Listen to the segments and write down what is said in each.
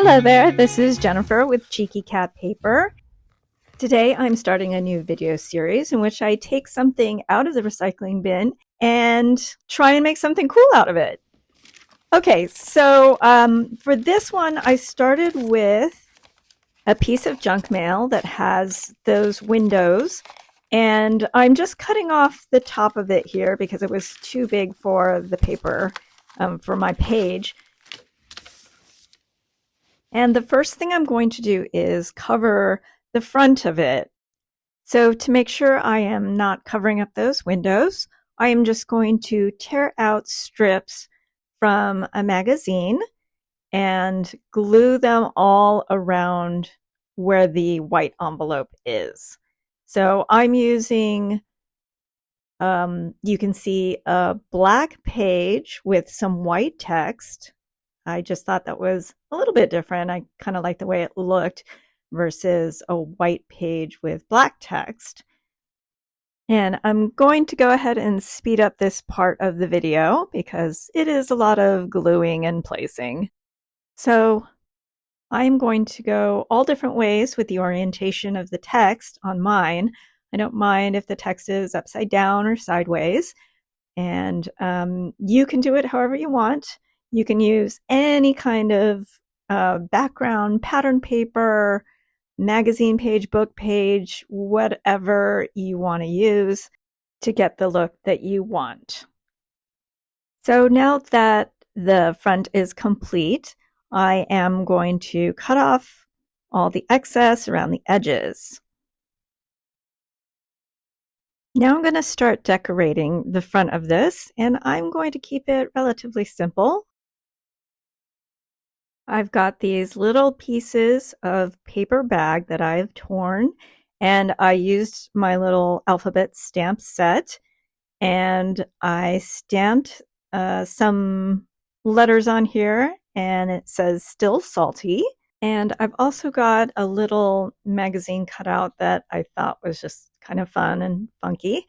Hello there, this is Jennifer with Cheeky Cat Paper. Today I'm starting a new video series in which I take something out of the recycling bin and try and make something cool out of it. Okay, so for this one I started with a piece of junk mail that has those windows, and I'm just cutting off the top of it here because it was too big for the paper for my page. And the first thing I'm going to do is cover the front of it. So to make sure I am not covering up those windows, I am just going to tear out strips from a magazine and glue them all around where the white envelope is. So I'm using, you can see a black page with some white text. I just thought that was a little bit different. I kind of like the way it looked versus a white page with black text. And I'm going to go ahead and speed up this part of the video because it is a lot of gluing and placing. So I'm going to go all different ways with the orientation of the text on mine. I don't mind if the text is upside down or sideways. And you can do it however you want. You can use any kind of background, pattern paper, magazine page, book page, whatever you want to use to get the look that you want. So now that the front is complete, I am going to cut off all the excess around the edges. Now I'm going to start decorating the front of this, and I'm going to keep it relatively simple. I've got these little pieces of paper bag that I've torn, and I used my little alphabet stamp set, and I stamped some letters on here, and it says "Still Salty." And I've also got a little magazine cutout that I thought was just kind of fun and funky.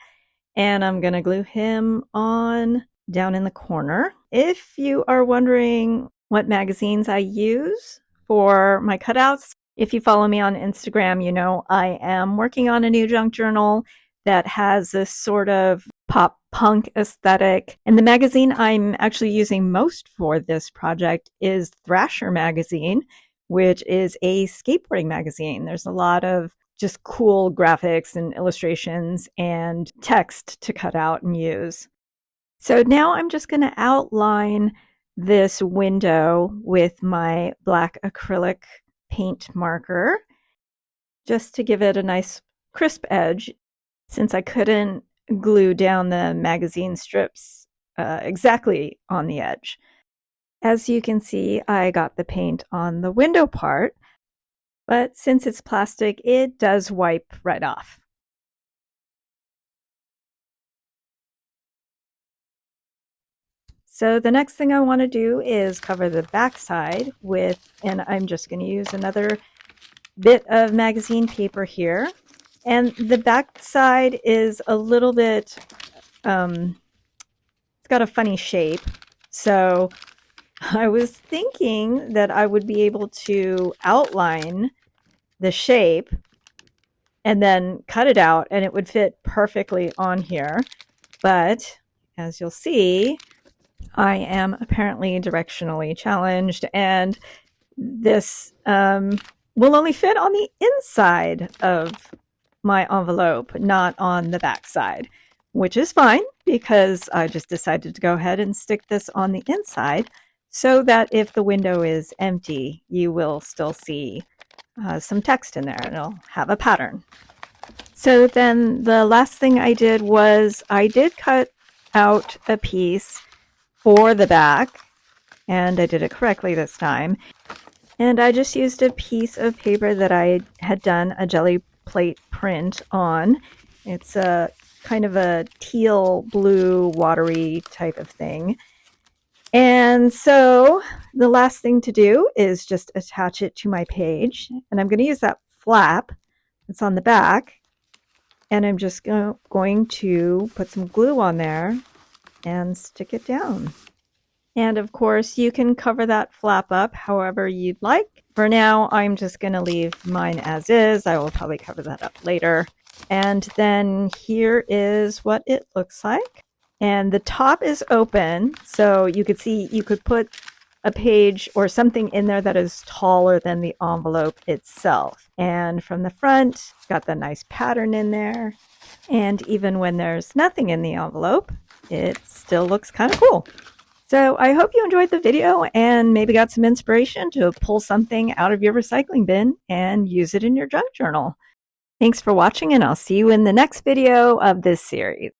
And I'm going to glue him on down in the corner. If you are wondering what magazines I use for my cutouts, if you follow me on Instagram, you know I am working on a new junk journal that has this sort of pop punk aesthetic. And the magazine I'm actually using most for this project is Thrasher magazine, which is a skateboarding magazine. There's a lot of just cool graphics and illustrations and text to cut out and use. So now I'm just going to outline this window with my black acrylic paint marker just to give it a nice crisp edge, since I couldn't glue down the magazine strips exactly on the edge. As you can see, I got the paint on the window part, but since it's plastic, it does wipe right off. So the next thing I want to do is cover the back side with, and I'm just going to use another bit of magazine paper here. And the back side is a little bit, it's got a funny shape. So I was thinking that I would be able to outline the shape and then cut it out and it would fit perfectly on here. But as you'll see, I am apparently directionally challenged, and this will only fit on the inside of my envelope, not on the back side, which is fine because I just decided to go ahead and stick this on the inside so that if the window is empty, you will still see some text in there and it'll have a pattern. So then the last thing I did was I did cut out a piece for the back, and I did it correctly this time. And I just used a piece of paper that I had done a jelly plate print on. It's a kind of a teal blue watery type of thing. And so the last thing to do is just attach it to my page. And I'm going to use that flap that's on the back. And I'm just going to put some glue on there and stick it down. And of course, you can cover that flap up however you'd like. For now, I'm just going to leave mine as is. I will probably cover that up later. And then here is what it looks like. And the top is open, so you could see you could put a page or something in there that is taller than the envelope itself. And from the front, got the nice pattern in there. And even when there's nothing in the envelope, it still looks kind of cool. So I hope you enjoyed the video and maybe got some inspiration to pull something out of your recycling bin and use it in your junk journal. Thanks for watching, and I'll see you in the next video of this series.